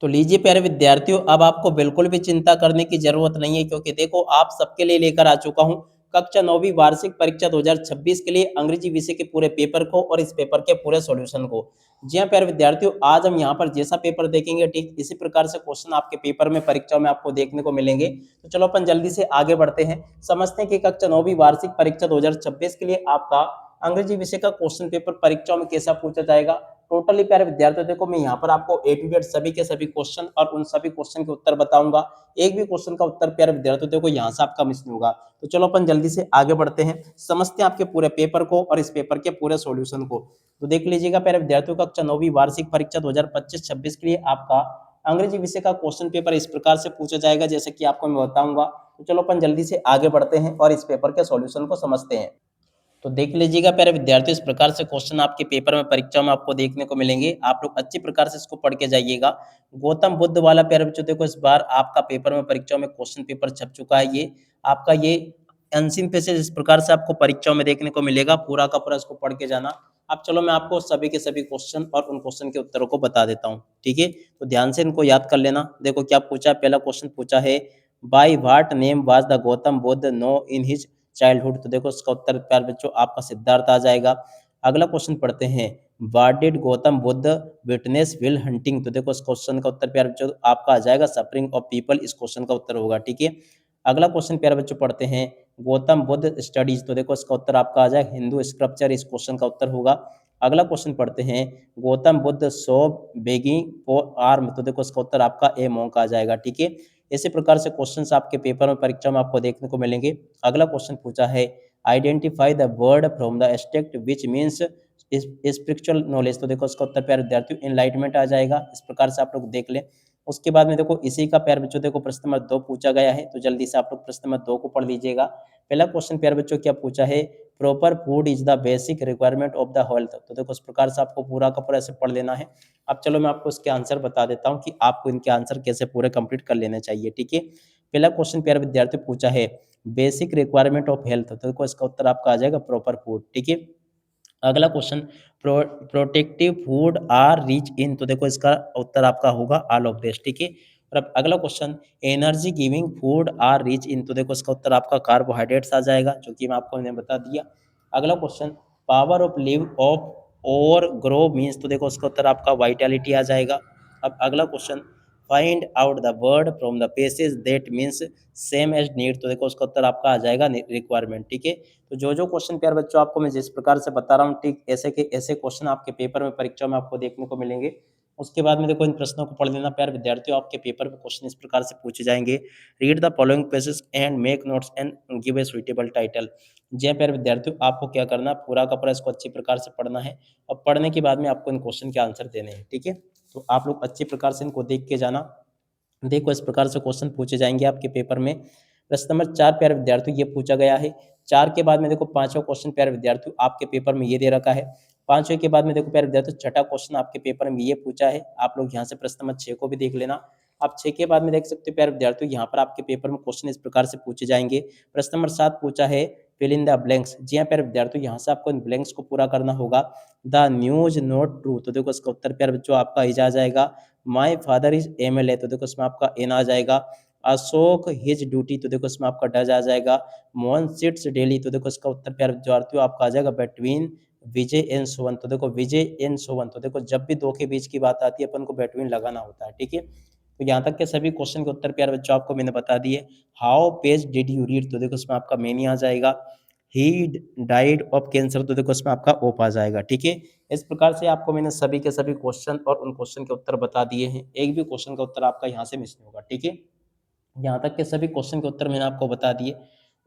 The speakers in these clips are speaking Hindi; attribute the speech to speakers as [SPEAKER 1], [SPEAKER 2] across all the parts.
[SPEAKER 1] तो लीजिए प्यारे विद्यार्थियों, अब आपको बिल्कुल भी चिंता करने की ज़रूरत नहीं है, क्योंकि देखो आप सबके लिए लेकर आ चुका हूँ कक्षा 9वीं वार्षिक परीक्षा 2026 के लिए अंग्रेजी विषय के पूरे पेपर को और इस पेपर के पूरे सॉल्यूशन को। जी हाँ प्यारे विद्यार्थियों, आज हम यहाँ पर जैसा पेपर देखेंगे ठीक इसी प्रकार से क्वेश्चन आपके पेपर में परीक्षाओं में आपको देखने को मिलेंगे। तो चलो अपन जल्दी से आगे बढ़ते हैं, समझते हैं कि कक्षा 9वीं वार्षिक परीक्षा 2026 के लिए आपका अंग्रेजी विषय का क्वेश्चन पेपर परीक्षाओं में कैसा पूछा जाएगा। टोटली प्यारे विद्यार्थियों देखो, मैं यहाँ पर आपको ए टू जेड सभी के सभी क्वेश्चन और उन सभी क्वेश्चन के उत्तर बताऊंगा। एक भी क्वेश्चन का उत्तर प्यारे विद्यार्थियों देखो यहाँ से आपका मिस नहीं होगा। तो चलो अपन जल्दी से आगे बढ़ते हैं, समझते हैं आपके पूरे पेपर को और इस पेपर के पूरे सॉल्यूशन को। तो देख लीजिएगा प्यारे विद्यार्थियों, कक्षा 9वीं वार्षिक परीक्षा 2025-26 के लिए आपका अंग्रेजी विषय का क्वेश्चन पेपर इस प्रकार से पूछा जाएगा, जैसे कि आपको मैं बताऊंगा। तो चलो अपन जल्दी से आगे बढ़ते हैं और इस पेपर के सॉल्यूशन को समझते हैं। तो देख लीजिएगा प्यारे विद्यार्थियों, इस प्रकार से क्वेश्चन आपके पेपर में परीक्षा में आपको देखने को मिलेंगे। आप लोग अच्छी प्रकार से इसको पढ़ के जाइएगा। गौतम बुद्ध वाला प्यारे बच्चों देखो, इस बार आपका पेपर में परीक्षा में क्वेश्चन पेपर छप चुका है। ये आपका ये अनसीन पैसेज इस प्रकार से आपको परीक्षाओं में देखने को मिलेगा। पूरा का पूरा इसको पढ़ के जाना। अब चलो मैं आपको सभी के सभी क्वेश्चन और उन क्वेश्चन के उत्तरों को बता देता हूँ, ठीक है। तो ध्यान से इनको याद कर लेना। देखो क्या पूछा, पहला क्वेश्चन पूछा है, by what name was the Gautam Buddha no in his childhood. तो देखो इसका उत्तर प्यार बच्चों आपका सिद्धार्थ आ जाएगा। अगला क्वेश्चन पढ़ते हैं, what did Gautam Buddha witness wheel hunting. तो देखो इस क्वेश्चन का उत्तर प्यार बच्चों आपका आ जाएगा सफरिंग ऑफ पीपल। इस क्वेश्चन का उत्तर होगा, ठीक है। अगला क्वेश्चन प्यारे बच्चों पढ़ते हैं, गौतम बुद्ध स्टडीज। तो देखो इसका उत्तर आपका आ जाएगा हिंदू स्क्रिप्चर। इस क्वेश्चन का उत्तर होगा। अगला क्वेश्चन पढ़ते हैं, गौतम बुद्ध सो बेगिंग फॉर आर्म। तो देखो इसका उत्तर आपका ए मॉन्क आ जाएगा, ठीक है। इसी प्रकार से क्वेश्चंस आपके पेपर में परीक्षा में आपको देखने को मिलेंगे। अगला क्वेश्चन पूछा है, identify the word from the एस्टेक्ट which means spiritual knowledge. तो देखो इसका उत्तर प्यारे विद्यार्थियों एनलाइटमेंट आ जाएगा। इस प्रकार से आप लोग देख लें। उसके बाद में देखो इसी का प्यारे बच्चों देखो प्रश्न नंबर 2 पूछा गया है, तो जल्दी से आप लोग प्रश्न नंबर 2 को पढ़ लीजिएगा। पहला क्वेश्चन प्यारे बच्चों क्या पूछा है, proper food is the basic requirement of the health. तो देखो इस प्रकार से आपको पूरा का पूरा ऐसे पढ़ लेना है। अब चलो मैं आपको इसके आंसर बता देता हूँ कि आपको इनके आंसर कैसे पूरे कंप्लीट कर लेने चाहिए, ठीक है। पहला क्वेश्चन प्यारे विद्यार्थी पूछा है, बेसिक रिक्वायरमेंट ऑफ हेल्थ। तो देखो इसका उत्तर आपका आ जाएगा प्रॉपर फूड, ठीक है। अगला question, protective food are rich in. तो देखो इसका उत्तर आपका होगा ऑल ऑफ दिस, ठीक है। और अब अगला question, energy giving food are rich in. तो देखो इसका उत्तर आपका कार्बोहाइड्रेट्स आ जाएगा, जो कि मैं आपको मैंने बता दिया। अगला question, power of live of और ग्रो मीन्स। तो देखो इसका उत्तर आपका वाइटैलिटी आ जाएगा। अब अगला question, find out the word from the passage that means same as need. तो देखो उसका उत्तर आपका आ जाएगा रिक्वायरमेंट, ठीक है। तो जो जो क्वेश्चन प्यार बच्चों आपको मैं जिस प्रकार से बता रहा हूँ, ठीक ऐसे के ऐसे क्वेश्चन आपके पेपर में परीक्षा में आपको देखने को मिलेंगे। उसके बाद में देखो इन प्रश्नों को पढ़ लेना प्यार विद्यार्थियों, आपके पेपर में क्वेश्चन इस प्रकार से पूछे जाएंगे, read the following passage and make notes and give a suitable title. जी हाँ प्यार विद्यार्थियों, आपको क्या करना, पूरा का पूरा इसको अच्छी प्रकार से पढ़ना है और पढ़ने के बाद में आपको इन क्वेश्चन के आंसर देने हैं, ठीक है। तो आप लोग अच्छी प्रकार से इनको देख के जाना। देखो इस प्रकार से क्वेश्चन पूछे जाएंगे आपके पेपर में। प्रश्न नंबर 4 प्यारे विद्यार्थियों ये पूछा गया है। 4 के बाद में देखो पांचवा क्वेश्चन प्यारे विद्यार्थियों आपके पेपर में ये दे रखा है। पांचवें के बाद में देखो प्यारे विद्यार्थियों छठा क्वेश्चन आपके पेपर में ये पूछा है। आप लोग यहाँ से प्रश्न नंबर 6 को भी देख लेना। आप 6 के बाद में देख सकते हो प्यारे विद्यार्थियों, यहाँ पर आपके पेपर में क्वेश्चन इस प्रकार से पूछे जाएंगे। प्रश्न नंबर 7 पूछा है, फिल इन द ब्लैंक्स। जी हाँ प्यारे विद्यार्थियों, यहाँ से आपको इन ब्लैंक्स को पूरा करना होगा। The news not true. तो देखो इसका उत्तर प्यारे बच्चों आपका आ जाएगा। My father is MLA. तो देखो इसमें आपका एन आ जाएगा। Ashok his duty. तो देखो इसमें आपका डज आ जाएगा। Mohan sits daily. तो देखो इसका उत्तर प्यारे विद्यार्थियों आपका आ जाएगा बिटवीन विजय एंड सोवन। तो देखो विजय एंड सोवन। तो देखो जब भी दो के बीच की बात आती है अपन को बिटवीन लगाना होता है, ठीक है। तो यहाँ तक के सभी क्वेश्चन के उत्तर प्यारे बच्चों आपको मैंने बता दिए। How page did you read. तो देखो इसमें आपका मेनी आ जाएगा। He died of cancer. तो देखो इसमें आपका ओप आ जाएगा, ठीक है। इस प्रकार से आपको मैंने सभी के सभी क्वेश्चन और उन क्वेश्चन के उत्तर बता दिए हैं। एक भी क्वेश्चन का उत्तर आपका यहाँ से मिस नहीं होगा, ठीक है। यहाँ तक के सभी क्वेश्चन के उत्तर मैंने आपको बता दिए।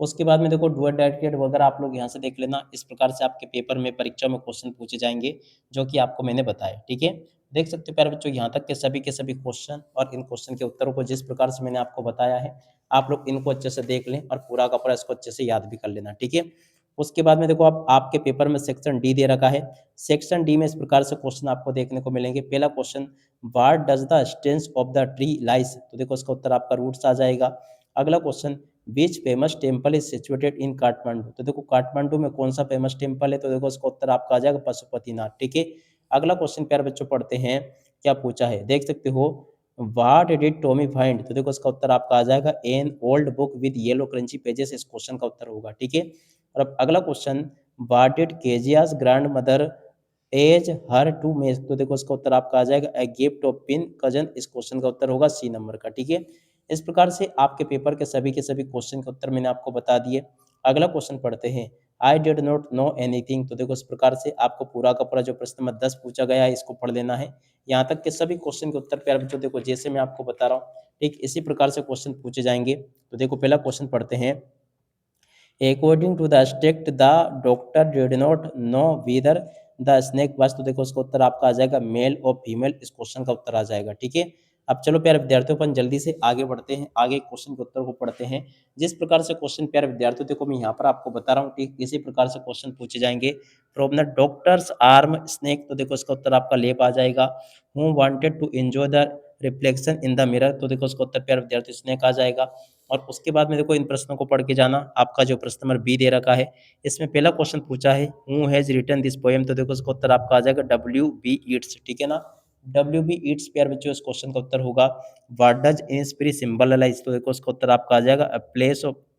[SPEAKER 1] उसके बाद में देखो डुअल डायरेक्टेड वगैरह आप लोग यहाँ से देख लेना। इस प्रकार से आपके पेपर में परीक्षा में क्वेश्चन पूछे जाएंगे, जो कि आपको मैंने बताया, ठीक है। देख सकते हो प्यारे बच्चों, यहाँ तक के सभी क्वेश्चन और इन क्वेश्चन के उत्तरों को जिस प्रकार से मैंने आपको बताया है, आप लोग इनको अच्छे से देख लें और पूरा का पूरा इसको अच्छे से याद भी कर लेना, ठीक है। उसके बाद में देखो आप आपके पेपर में सेक्शन डी दे रखा है। सेक्शन डी में इस प्रकार से क्वेश्चन आपको देखने को मिलेंगे। पहला question, what does the stems of the tree lies. तो देखो इसका उत्तर आपका रूट्स आ जाएगा। अगला question, which famous temple is situated in Kathmandu. तो देखो काठमांडू में कौन सा फेमस टेम्पल है। तो देखो इसका उत्तर आपका आ जाएगा पशुपतिनाथ, ठीक है। अगला क्वेश्चन प्यारे बच्चों पढ़ते हैं, क्या पूछा है देख सकते हो। व्हाट डिड टॉमी फाइंड, तो देखो इसका उत्तर आपका आ जाएगा an old book with yellow crunchy pages, इस क्वेश्चन का उत्तर होगा। ठीक है, और अब अगला question, what did Kezia's grandmother ask her to make, तो देखो इसका उत्तर आपका आ जाएगा a gift of pincushion, इस क्वेश्चन का उत्तर होगा सी नंबर का। ठीक है, इस प्रकार से आपके पेपर के सभी क्वेश्चन के उत्तर मैंने आपको बता दिए। अगला क्वेश्चन पढ़ते हैं, I did not know anything, तो देखो इस प्रकार से आपको पूरा का पूरा जो प्रश्न नंबर 10 पूछा गया है इसको पढ़ लेना है। यहाँ तक के सभी क्वेश्चन के उत्तर प्यारे बच्चों देखो जैसे मैं आपको बता रहा हूँ ठीक इसी प्रकार से क्वेश्चन पूछे जाएंगे। तो देखो पहला क्वेश्चन पढ़ते हैं, according to the state the doctor did not know whether the snake was, तो देखो इसका उत्तर आपका आ जाएगा मेल और फीमेल, इस क्वेश्चन का उत्तर आ जाएगा। ठीक है, अब चलो प्यारे विद्यार्थियों अपन जल्दी से आगे बढ़ते हैं, आगे क्वेश्चन के उत्तर को पढ़ते हैं। जिस प्रकार से क्वेश्चन प्यारे विद्यार्थियों देखो मैं यहाँ पर आपको बता रहा हूँ ठीक इसी प्रकार से क्वेश्चन पूछे जाएंगे। From the doctor's arm snake, तो देखो इसका उत्तर आपका लेप आ जाएगा। Who wanted to enjoy the reflection in the mirror, तो देखो इसका उत्तर प्यारे विद्यार्थी स्नेक आ जाएगा। और उसके बाद में देखो इन प्रश्नों को पढ़ के जाना, आपका जो प्रश्न नंबर बी दे रखा है इसमें पहला क्वेश्चन पूछा है who has written this poem, तो देखो इसका उत्तर आपका आ जाएगा डब्ल्यू बी ईट्स। ठीक है ना, डब्ल्यू बी ईट्स प्यार बच्चों इस क्वेश्चन का उत्तर होगा। व्हाट डज इंस्पिरी सिंबलाइज, तो देखो इसका उत्तर आपका आ जाएगा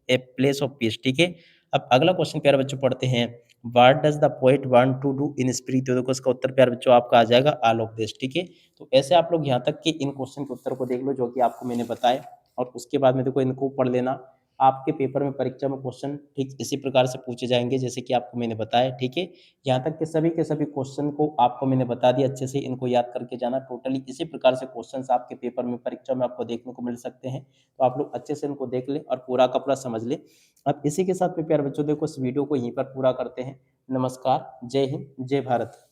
[SPEAKER 1] ए प्लेस ऑफ पीस। ठीक है, अब अगला क्वेश्चन प्यारे बच्चों पढ़ते हैं, what does the poet want to do in spirit, तो देखो इसका उत्तर प्यारे बच्चों आपका आ जाएगा ऑल ऑफ दिस। ठीक है, तो ऐसे आप लोग यहाँ तक कि इन क्वेश्चन के उत्तर को देख लो जो कि आपको मैंने बताया, और उसके बाद में देखो इनको पढ़ लेना। आपके पेपर में परीक्षा में क्वेश्चन ठीक इसी प्रकार से पूछे जाएंगे जैसे कि आपको मैंने बताया। ठीक है, यहाँ तक के सभी क्वेश्चन को आपको मैंने बता दिया, अच्छे से इनको याद करके जाना। टोटली इसी प्रकार से क्वेश्चंस आपके पेपर में परीक्षा में आपको देखने को मिल सकते हैं, तो आप लोग अच्छे से इनको देख लें और पूरा का पूरा समझ लें। अब इसी के साथ में प्यारे बच्चों देखो इस वीडियो को यहीं पर पूरा करते हैं। नमस्कार, जय हिंद, जय भारत।